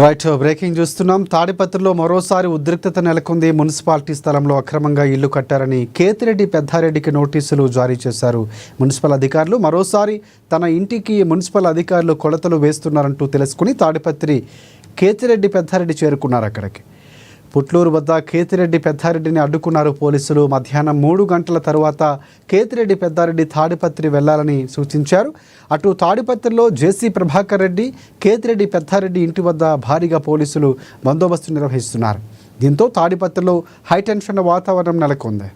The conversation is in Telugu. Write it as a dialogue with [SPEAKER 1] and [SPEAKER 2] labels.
[SPEAKER 1] రైట్ బ్రేకింగ్ చూస్తున్నాం. తాడిపత్రిలో మరోసారి ఉద్రిక్తత నెలకొంది. మున్సిపాలిటీ స్థలంలో అక్రమంగా ఇల్లు కట్టారని కేతిరెడ్డి పెద్దారెడ్డికి నోటీసులు జారీ చేశారు మున్సిపల్ అధికారులు. మరోసారి తన ఇంటికి మున్సిపల్ అధికారులు కొలతలు వేస్తున్నారంటూ తెలుసుకుని తాడిపత్రి కేతిరెడ్డి పెద్దారెడ్డి చేరుకున్నారు. అక్కడికి పుట్లూరు వద్ద కేతిరెడ్డి పెద్దారెడ్డిని అడ్డుకున్నారు పోలీసులు. మధ్యాహ్నం 3 గంటల తరువాత కేతిరెడ్డి పెద్దారెడ్డి తాడిపత్రి వెళ్లాలని సూచించారు. అటు తాడిపత్రిలో జేసీ ప్రభాకర్ రెడ్డి, కేతిరెడ్డి పెద్దారెడ్డి ఇంటి వద్ద భారీగా పోలీసులు బందోబస్తు నిర్వహిస్తున్నారు. దీంతో తాడిపత్రిలో హైటెన్షన్ వాతావరణం నెలకొంది.